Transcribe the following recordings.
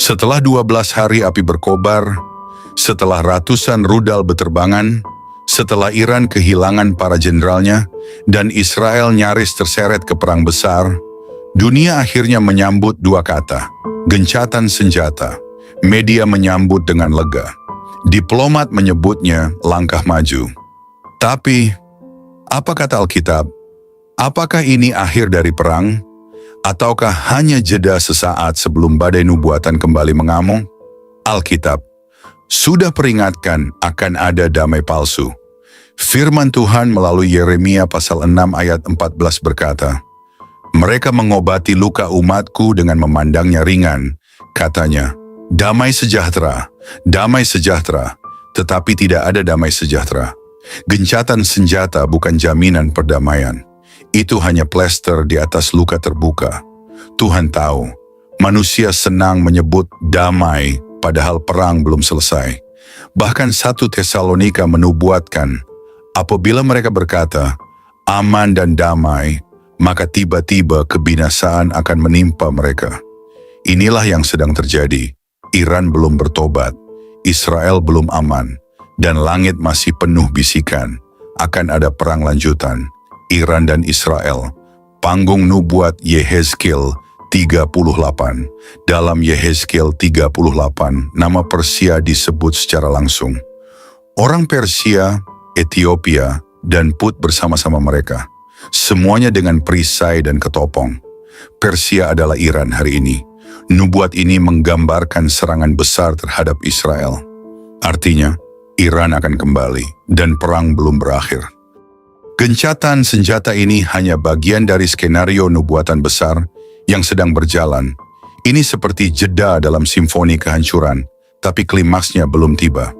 Setelah 12 hari api berkobar, setelah ratusan rudal beterbangan, setelah Iran kehilangan para jenderalnya, dan Israel nyaris terseret ke perang besar, dunia akhirnya menyambut dua kata, gencatan senjata. Media menyambut dengan lega. Diplomat menyebutnya langkah maju. Tapi, apa kata Alkitab? Apakah ini akhir dari perang? Ataukah hanya jeda sesaat sebelum badai nubuatan kembali mengamuk? Alkitab sudah peringatkan akan ada damai palsu. Firman Tuhan melalui Yeremia pasal 6 ayat 14 berkata, "Mereka mengobati luka umatku dengan memandangnya ringan," katanya, damai sejahtera, tetapi tidak ada damai sejahtera. Gencatan senjata bukan jaminan perdamaian. Itu hanya plester di atas luka terbuka. Tuhan tahu, manusia senang menyebut damai padahal perang belum selesai. Bahkan 1 Tesalonika menubuatkan, apabila mereka berkata, aman dan damai, maka tiba-tiba kebinasaan akan menimpa mereka. Inilah yang sedang terjadi. Iran belum bertobat, Israel belum aman, dan langit masih penuh bisikan. Akan ada perang lanjutan, Iran dan Israel. Panggung nubuat Yehezkiel 38. Dalam Yehezkiel 38, nama Persia disebut secara langsung. Orang Persia, Ethiopia, dan Put bersama-sama mereka. Semuanya dengan perisai dan ketopong. Persia adalah Iran hari ini. Nubuat ini menggambarkan serangan besar terhadap Israel. Artinya, Iran akan kembali dan perang belum berakhir. Gencatan senjata ini hanya bagian dari skenario nubuatan besar yang sedang berjalan. Ini seperti jeda dalam simfoni kehancuran, tapi klimaksnya belum tiba.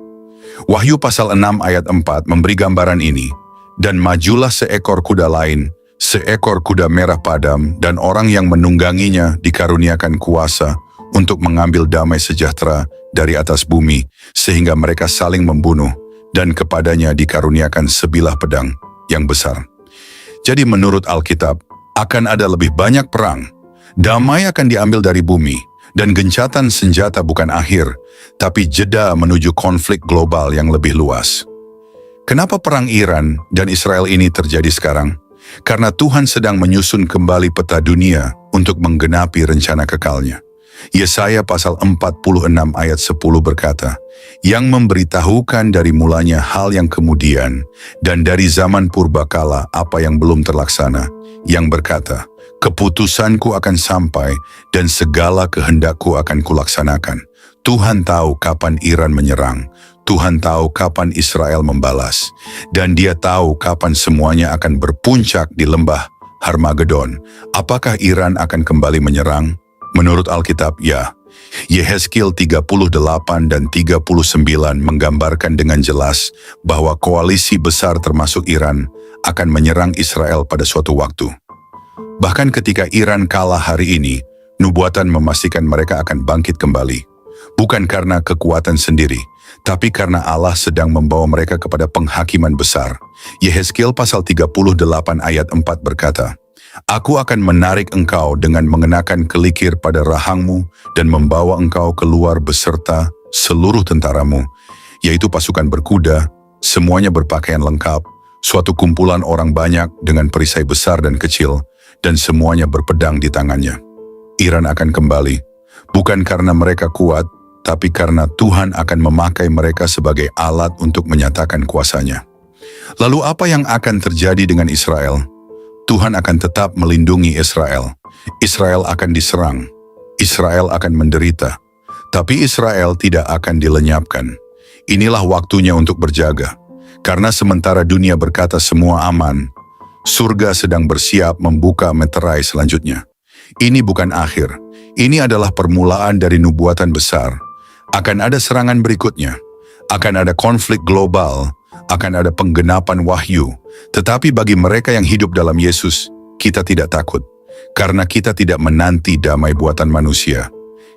Wahyu pasal 6 ayat 4 memberi gambaran ini. Dan majulah seekor kuda lain, seekor kuda merah padam, dan orang yang menungganginya dikaruniakan kuasa untuk mengambil damai sejahtera dari atas bumi, sehingga mereka saling membunuh, dan kepadanya dikaruniakan sebilah pedang yang besar. Jadi menurut Alkitab, akan ada lebih banyak perang. Damai akan diambil dari bumi, dan gencatan senjata bukan akhir, tapi jeda menuju konflik global yang lebih luas. Kenapa perang Iran dan Israel ini terjadi sekarang? Karena Tuhan sedang menyusun kembali peta dunia untuk menggenapi rencana kekalnya. Yesaya pasal 46 ayat 10 berkata, yang memberitahukan dari mulanya hal yang kemudian, dan dari zaman purbakala apa yang belum terlaksana, yang berkata, keputusanku akan sampai dan segala kehendakku akan kulaksanakan. Tuhan tahu kapan Iran menyerang, Tuhan tahu kapan Israel membalas, dan Dia tahu kapan semuanya akan berpuncak di lembah Harmagedon. Apakah Iran akan kembali menyerang? Menurut Alkitab, ya. Yehezkiel 38 dan 39 menggambarkan dengan jelas bahwa koalisi besar termasuk Iran akan menyerang Israel pada suatu waktu. Bahkan ketika Iran kalah hari ini, nubuatan memastikan mereka akan bangkit kembali. Bukan karena kekuatan sendiri, tapi karena Allah sedang membawa mereka kepada penghakiman besar. Yehezkiel pasal 38 ayat 4 berkata, Aku akan menarik engkau dengan mengenakan kelikir pada rahangmu dan membawa engkau keluar beserta seluruh tentaramu, yaitu pasukan berkuda, semuanya berpakaian lengkap, suatu kumpulan orang banyak dengan perisai besar dan kecil, dan semuanya berpedang di tangannya. Iran akan kembali, bukan karena mereka kuat, tapi karena Tuhan akan memakai mereka sebagai alat untuk menyatakan kuasanya. Lalu apa yang akan terjadi dengan Israel? Tuhan akan tetap melindungi Israel. Israel akan diserang. Israel akan menderita. Tapi Israel tidak akan dilenyapkan. Inilah waktunya untuk berjaga. Karena sementara dunia berkata semua aman, surga sedang bersiap membuka meterai selanjutnya. Ini bukan akhir. Ini adalah permulaan dari nubuatan besar. Akan ada serangan berikutnya. Akan ada konflik global. Akan ada penggenapan wahyu. Tetapi bagi mereka yang hidup dalam Yesus, kita tidak takut. Karena kita tidak menanti damai buatan manusia.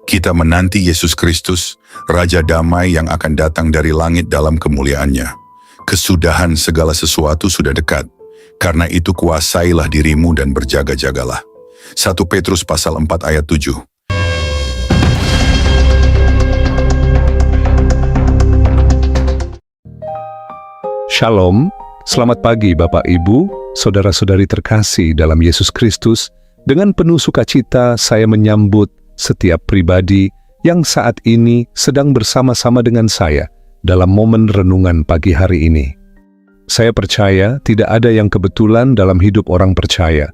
Kita menanti Yesus Kristus, Raja Damai yang akan datang dari langit dalam kemuliaannya. Kesudahan segala sesuatu sudah dekat. Karena itu kuasailah dirimu dan berjaga-jagalah. 1 Petrus pasal 4 ayat 7. Shalom, selamat pagi Bapak Ibu, saudara-saudari terkasih dalam Yesus Kristus. Dengan penuh sukacita saya menyambut setiap pribadi yang saat ini sedang bersama-sama dengan saya dalam momen renungan pagi hari ini. Saya percaya tidak ada yang kebetulan dalam hidup orang percaya.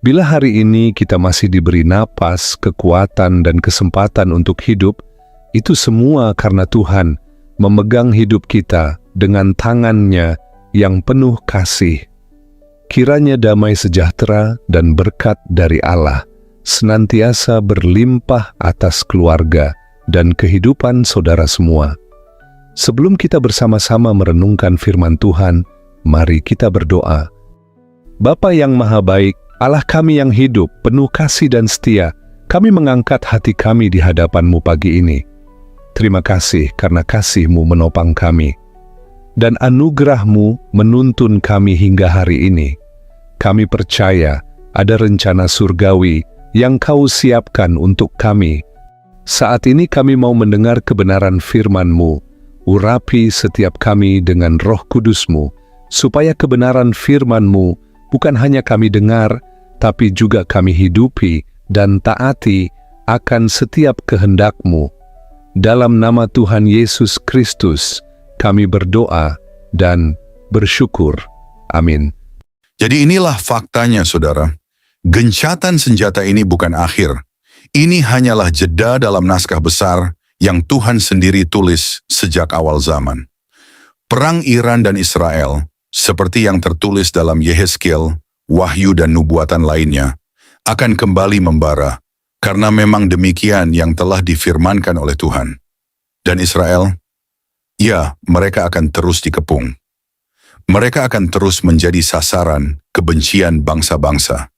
Bila hari ini kita masih diberi napas, kekuatan, dan kesempatan untuk hidup, itu semua karena Tuhan memegang hidup kita dengan tangan-Nya yang penuh kasih. Kiranya damai sejahtera dan berkat dari Allah senantiasa berlimpah atas keluarga dan kehidupan saudara semua. Sebelum kita bersama-sama merenungkan firman Tuhan, mari kita berdoa. Bapa yang Maha Baik, Allah kami yang hidup, penuh kasih dan setia, kami mengangkat hati kami di hadapan-Mu pagi ini. Terima kasih karena kasih-Mu menopang kami, dan anugerah-Mu menuntun kami hingga hari ini. Kami percaya ada rencana surgawi yang Kau siapkan untuk kami. Saat ini kami mau mendengar kebenaran firman-Mu. Urapi setiap kami dengan Roh Kudus-Mu, supaya kebenaran firman-Mu bukan hanya kami dengar, tapi juga kami hidupi dan taati akan setiap kehendak-Mu. Dalam nama Tuhan Yesus Kristus, kami berdoa dan bersyukur. Amin. Jadi inilah faktanya, saudara. Gencatan senjata ini bukan akhir. Ini hanyalah jeda dalam naskah besar yang Tuhan sendiri tulis sejak awal zaman. Perang Iran dan Israel, seperti yang tertulis dalam Yehezkiel, Wahyu dan nubuatan lainnya, akan kembali membara, karena memang demikian yang telah difirmankan oleh Tuhan. Dan Israel, ya, mereka akan terus dikepung. Mereka akan terus menjadi sasaran kebencian bangsa-bangsa.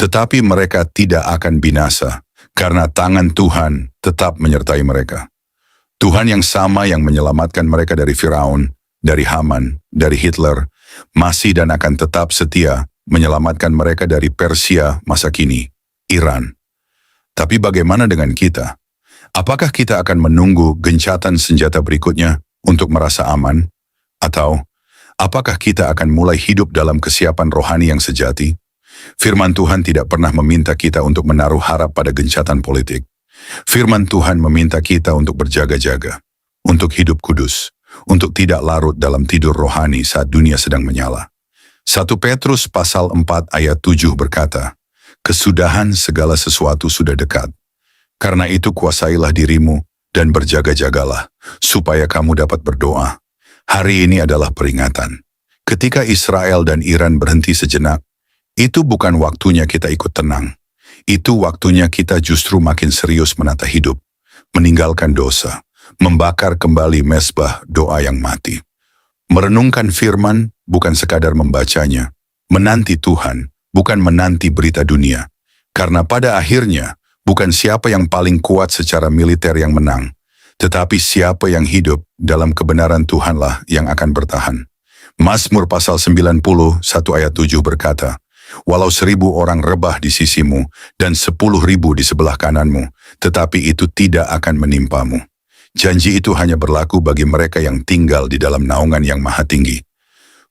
Tetapi mereka tidak akan binasa, karena tangan Tuhan tetap menyertai mereka. Tuhan yang sama yang menyelamatkan mereka dari Firaun, dari Haman, dari Hitler, masih dan akan tetap setia menyelamatkan mereka dari Persia masa kini, Iran. Tapi bagaimana dengan kita? Apakah kita akan menunggu gencatan senjata berikutnya untuk merasa aman? Atau apakah kita akan mulai hidup dalam kesiapan rohani yang sejati? Firman Tuhan tidak pernah meminta kita untuk menaruh harap pada gencatan politik. Firman Tuhan meminta kita untuk berjaga-jaga, untuk hidup kudus, untuk tidak larut dalam tidur rohani saat dunia sedang menyala. 1 Petrus pasal 4 ayat 7 berkata, "Kesudahan segala sesuatu sudah dekat. Karena itu kuasailah dirimu dan berjaga-jagalah, supaya kamu dapat berdoa." Hari ini adalah peringatan. Ketika Israel dan Iran berhenti sejenak, itu bukan waktunya kita ikut tenang. Itu waktunya kita justru makin serius menata hidup, meninggalkan dosa, membakar kembali mezbah doa yang mati. Merenungkan firman bukan sekadar membacanya, menanti Tuhan, bukan menanti berita dunia. Karena pada akhirnya, bukan siapa yang paling kuat secara militer yang menang, tetapi siapa yang hidup dalam kebenaran Tuhanlah yang akan bertahan. Mazmur pasal 91 ayat 7 berkata, "Walau 1000 orang rebah di sisimu dan 10.000 di sebelah kananmu, tetapi itu tidak akan menimpamu." Janji itu hanya berlaku bagi mereka yang tinggal di dalam naungan yang maha tinggi.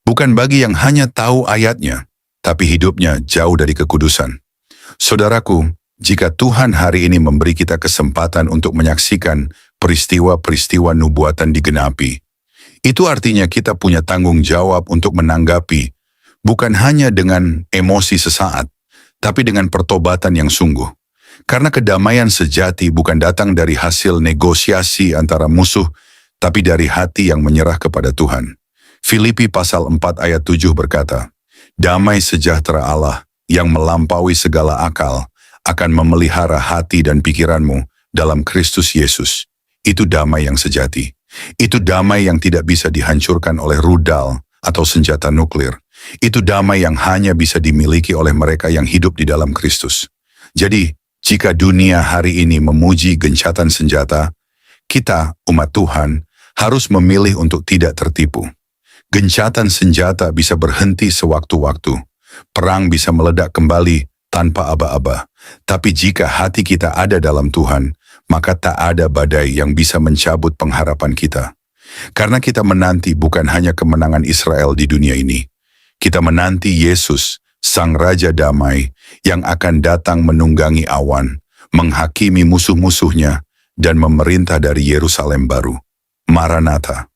Bukan bagi yang hanya tahu ayatnya, tapi hidupnya jauh dari kekudusan. Saudaraku, jika Tuhan hari ini memberi kita kesempatan untuk menyaksikan peristiwa-peristiwa nubuatan digenapi, itu artinya kita punya tanggung jawab untuk menanggapi, bukan hanya dengan emosi sesaat, tapi dengan pertobatan yang sungguh. Karena kedamaian sejati bukan datang dari hasil negosiasi antara musuh, tapi dari hati yang menyerah kepada Tuhan. Filipi pasal 4 ayat 7 berkata, "Damai sejahtera Allah yang melampaui segala akal akan memelihara hati dan pikiranmu dalam Kristus Yesus." Itu damai yang sejati. Itu damai yang tidak bisa dihancurkan oleh rudal atau senjata nuklir. Itu damai yang hanya bisa dimiliki oleh mereka yang hidup di dalam Kristus. Jadi, jika dunia hari ini memuji gencatan senjata, kita, umat Tuhan, harus memilih untuk tidak tertipu. Gencatan senjata bisa berhenti sewaktu-waktu. Perang bisa meledak kembali tanpa aba-aba. Tapi jika hati kita ada dalam Tuhan, maka tak ada badai yang bisa mencabut pengharapan kita. Karena kita menanti bukan hanya kemenangan Israel di dunia ini. Kita menanti Yesus, Sang Raja Damai, yang akan datang menunggangi awan, menghakimi musuh-musuhnya, dan memerintah dari Yerusalem baru. Maranatha,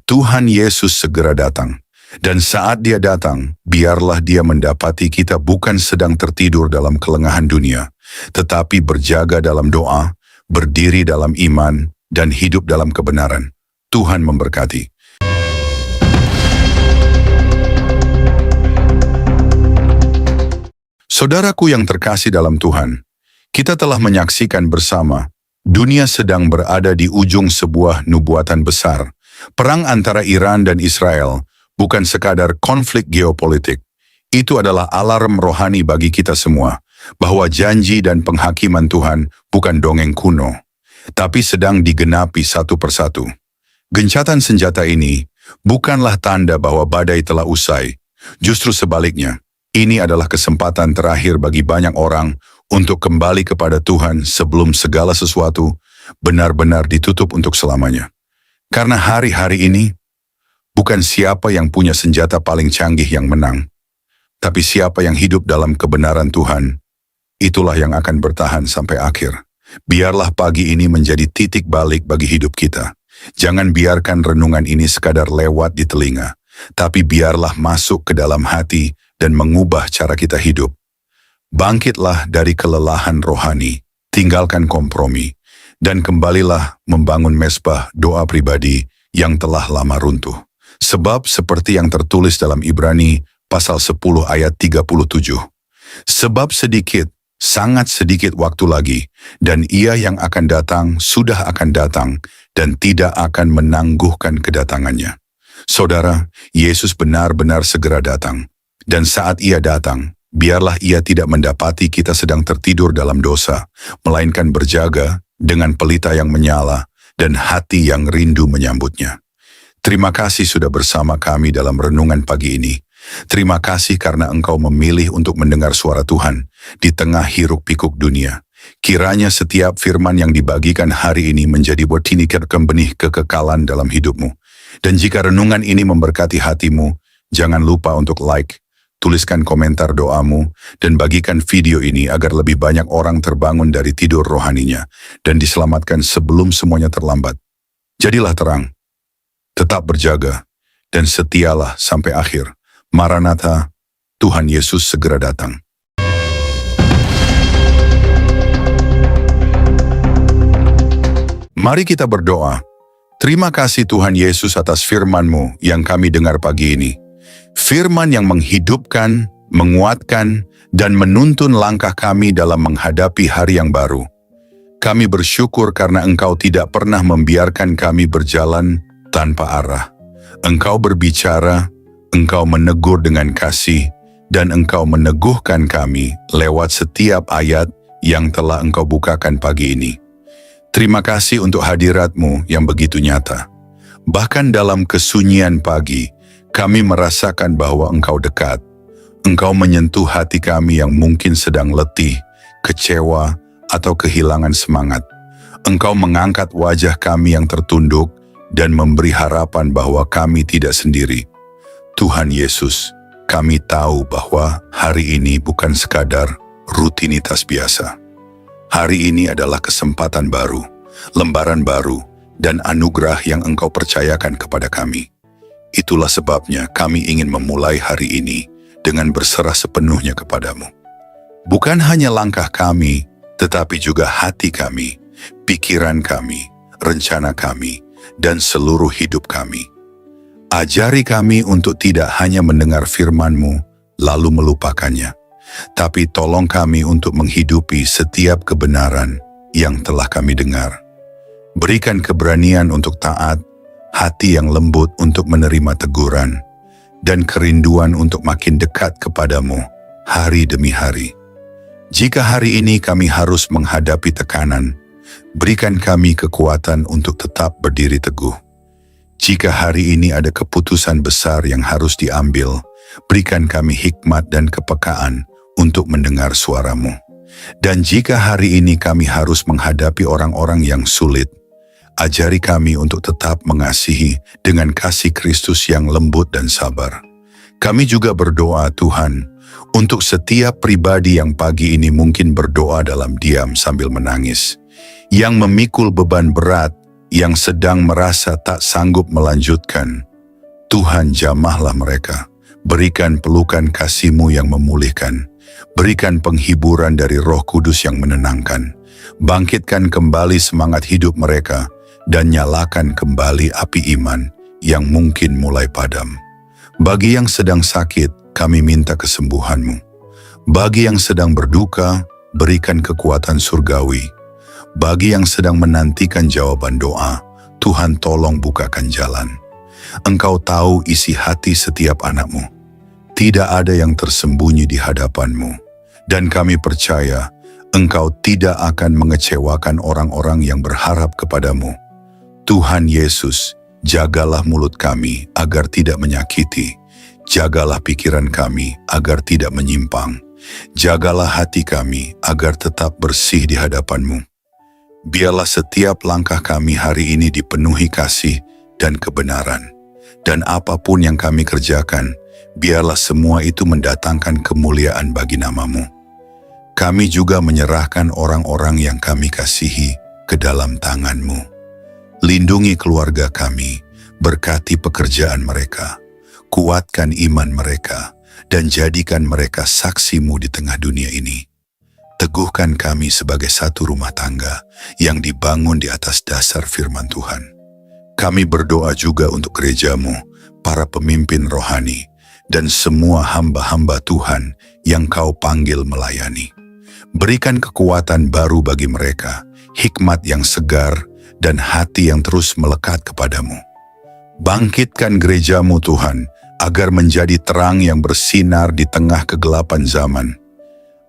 Tuhan Yesus segera datang. Dan saat Dia datang, biarlah Dia mendapati kita bukan sedang tertidur dalam kelengahan dunia, tetapi berjaga dalam doa, berdiri dalam iman, dan hidup dalam kebenaran. Tuhan memberkati. Saudaraku yang terkasih dalam Tuhan, kita telah menyaksikan bersama, dunia sedang berada di ujung sebuah nubuatan besar. Perang antara Iran dan Israel bukan sekadar konflik geopolitik. Itu adalah alarm rohani bagi kita semua, bahwa janji dan penghakiman Tuhan bukan dongeng kuno, tapi sedang digenapi satu persatu. Gencatan senjata ini bukanlah tanda bahwa badai telah usai. Justru sebaliknya, ini adalah kesempatan terakhir bagi banyak orang untuk kembali kepada Tuhan sebelum segala sesuatu benar-benar ditutup untuk selamanya. Karena hari-hari ini, bukan siapa yang punya senjata paling canggih yang menang, tapi siapa yang hidup dalam kebenaran Tuhan, itulah yang akan bertahan sampai akhir. Biarlah pagi ini menjadi titik balik bagi hidup kita. Jangan biarkan renungan ini sekadar lewat di telinga, tapi biarlah masuk ke dalam hati dan mengubah cara kita hidup. Bangkitlah dari kelelahan rohani, tinggalkan kompromi, dan kembalilah membangun mezbah doa pribadi yang telah lama runtuh. Sebab seperti yang tertulis dalam Ibrani pasal 10 ayat 37, sebab sedikit, sangat sedikit waktu lagi, dan Ia yang akan datang sudah akan datang, dan tidak akan menangguhkan kedatangannya. Saudara, Yesus benar-benar segera datang, dan saat Ia datang, biarlah Ia tidak mendapati kita sedang tertidur dalam dosa, melainkan berjaga dengan pelita yang menyala dan hati yang rindu menyambutnya. Terima kasih sudah bersama kami dalam renungan pagi ini. Terima kasih karena Engkau memilih untuk mendengar suara Tuhan di tengah hiruk-pikuk dunia. Kiranya setiap firman yang dibagikan hari ini menjadi bertinikan benih kekekalan dalam hidupmu. Dan jika renungan ini memberkati hatimu, jangan lupa untuk like, tuliskan komentar doamu, dan bagikan video ini agar lebih banyak orang terbangun dari tidur rohaninya dan diselamatkan sebelum semuanya terlambat. Jadilah terang, tetap berjaga, dan setialah sampai akhir. Maranatha, Tuhan Yesus segera datang. Mari kita berdoa. Terima kasih Tuhan Yesus atas firman-Mu yang kami dengar pagi ini. Firman yang menghidupkan, menguatkan, dan menuntun langkah kami dalam menghadapi hari yang baru. Kami bersyukur karena Engkau tidak pernah membiarkan kami berjalan tanpa arah. Engkau berbicara, Engkau menegur dengan kasih, dan Engkau meneguhkan kami lewat setiap ayat yang telah Engkau bukakan pagi ini. Terima kasih untuk hadirat-Mu yang begitu nyata. Bahkan dalam kesunyian pagi, kami merasakan bahwa Engkau dekat. Engkau menyentuh hati kami yang mungkin sedang letih, kecewa, atau kehilangan semangat. Engkau mengangkat wajah kami yang tertunduk dan memberi harapan bahwa kami tidak sendiri. Tuhan Yesus, kami tahu bahwa hari ini bukan sekadar rutinitas biasa. Hari ini adalah kesempatan baru, lembaran baru, dan anugerah yang Engkau percayakan kepada kami. Itulah sebabnya kami ingin memulai hari ini dengan berserah sepenuhnya kepadamu. Bukan hanya langkah kami, tetapi juga hati kami, pikiran kami, rencana kami, dan seluruh hidup kami. Ajari kami untuk tidak hanya mendengar firman-Mu lalu melupakannya, tapi tolong kami untuk menghidupi setiap kebenaran yang telah kami dengar. Berikan keberanian untuk taat, hati yang lembut untuk menerima teguran, dan kerinduan untuk makin dekat kepadamu hari demi hari. Jika hari ini kami harus menghadapi tekanan, berikan kami kekuatan untuk tetap berdiri teguh. Jika hari ini ada keputusan besar yang harus diambil, berikan kami hikmat dan kepekaan untuk mendengar suara-Mu. Dan jika hari ini kami harus menghadapi orang-orang yang sulit, Ajari kami untuk tetap mengasihi dengan kasih Kristus yang lembut dan sabar. Kami juga berdoa Tuhan, untuk setiap pribadi yang pagi ini mungkin berdoa dalam diam sambil menangis, yang memikul beban berat, yang sedang merasa tak sanggup melanjutkan. Tuhan jamahlah mereka, berikan pelukan kasih-Mu yang memulihkan, berikan penghiburan dari Roh Kudus yang menenangkan, bangkitkan kembali semangat hidup mereka, dan nyalakan kembali api iman yang mungkin mulai padam. Bagi yang sedang sakit, kami minta kesembuhan-Mu. Bagi yang sedang berduka, berikan kekuatan surgawi. Bagi yang sedang menantikan jawaban doa, Tuhan tolong bukakan jalan. Engkau tahu isi hati setiap anak-Mu. Tidak ada yang tersembunyi di hadapan-Mu. Dan kami percaya, Engkau tidak akan mengecewakan orang-orang yang berharap kepadamu. Tuhan Yesus, jagalah mulut kami agar tidak menyakiti. Jagalah pikiran kami agar tidak menyimpang. Jagalah hati kami agar tetap bersih di hadapan-Mu. Biarlah setiap langkah kami hari ini dipenuhi kasih dan kebenaran. Dan apapun yang kami kerjakan, biarlah semua itu mendatangkan kemuliaan bagi nama-Mu. Kami juga menyerahkan orang-orang yang kami kasihi ke dalam tangan-Mu. Lindungi keluarga kami, berkati pekerjaan mereka, kuatkan iman mereka, dan jadikan mereka saksi-Mu di tengah dunia ini. Teguhkan kami sebagai satu rumah tangga yang dibangun di atas dasar firman Tuhan. Kami berdoa juga untuk gereja-Mu, para pemimpin rohani, dan semua hamba-hamba Tuhan yang Kau panggil melayani. Berikan kekuatan baru bagi mereka, hikmat yang segar, dan hati yang terus melekat kepadamu. Bangkitkan gereja-Mu Tuhan, agar menjadi terang yang bersinar di tengah kegelapan zaman.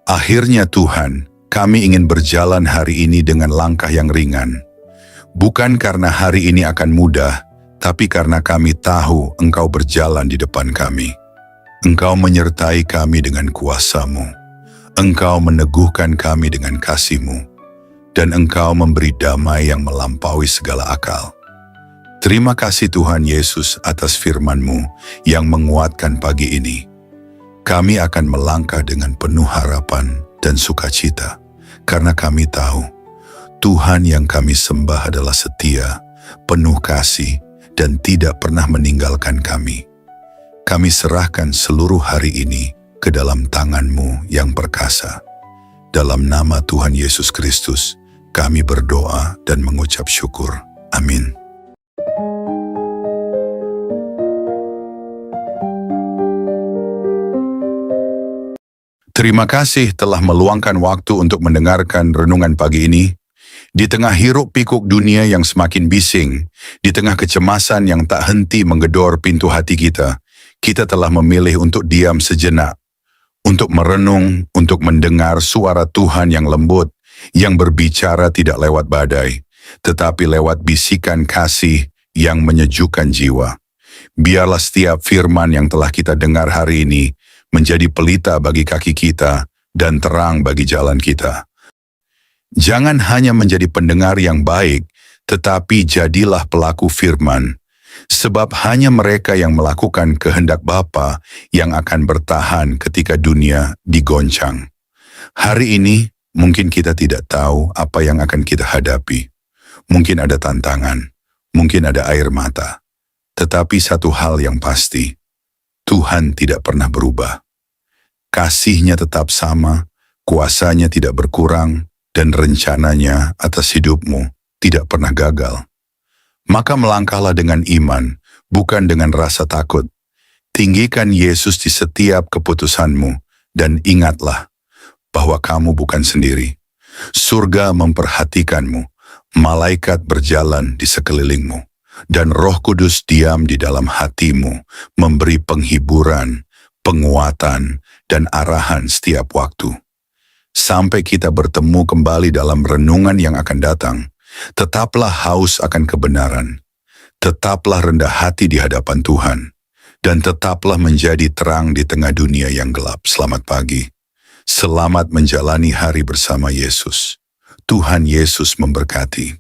Akhirnya Tuhan, kami ingin berjalan hari ini dengan langkah yang ringan. Bukan karena hari ini akan mudah, tapi karena kami tahu Engkau berjalan di depan kami. Engkau menyertai kami dengan kuasa-Mu. Engkau meneguhkan kami dengan kasih-Mu. Dan Engkau memberi damai yang melampaui segala akal. Terima kasih Tuhan Yesus atas firman-Mu yang menguatkan pagi ini. Kami akan melangkah dengan penuh harapan dan sukacita, karena kami tahu Tuhan yang kami sembah adalah setia, penuh kasih, dan tidak pernah meninggalkan kami. Kami serahkan seluruh hari ini ke dalam tangan-Mu yang perkasa. Dalam nama Tuhan Yesus Kristus, kami berdoa dan mengucap syukur. Amin. Terima kasih telah meluangkan waktu untuk mendengarkan renungan pagi ini. Di tengah hiruk pikuk dunia yang semakin bising, di tengah kecemasan yang tak henti menggedor pintu hati kita telah memilih untuk diam sejenak, untuk merenung, untuk mendengar suara Tuhan yang lembut, yang berbicara tidak lewat badai, tetapi lewat bisikan kasih yang menyejukkan jiwa. Biarlah setiap firman yang telah kita dengar hari ini menjadi pelita bagi kaki kita dan terang bagi jalan kita. Jangan hanya menjadi pendengar yang baik, tetapi jadilah pelaku firman, sebab hanya mereka yang melakukan kehendak Bapa yang akan bertahan ketika dunia digoncang. Hari ini, mungkin kita tidak tahu apa yang akan kita hadapi. Mungkin ada tantangan, mungkin ada air mata. Tetapi satu hal yang pasti, Tuhan tidak pernah berubah. Kasih-Nya tetap sama, kuasa-Nya tidak berkurang, dan rencananya atas hidupmu tidak pernah gagal. Maka melangkahlah dengan iman, bukan dengan rasa takut. Tinggikan Yesus di setiap keputusanmu, dan ingatlah bahwa kamu bukan sendiri. Surga memperhatikanmu, malaikat berjalan di sekelilingmu, dan Roh Kudus diam di dalam hatimu, memberi penghiburan, penguatan, dan arahan setiap waktu. Sampai kita bertemu kembali dalam renungan yang akan datang, tetaplah haus akan kebenaran, tetaplah rendah hati di hadapan Tuhan, dan tetaplah menjadi terang di tengah dunia yang gelap. Selamat pagi. Selamat menjalani hari bersama Yesus. Tuhan Yesus memberkati.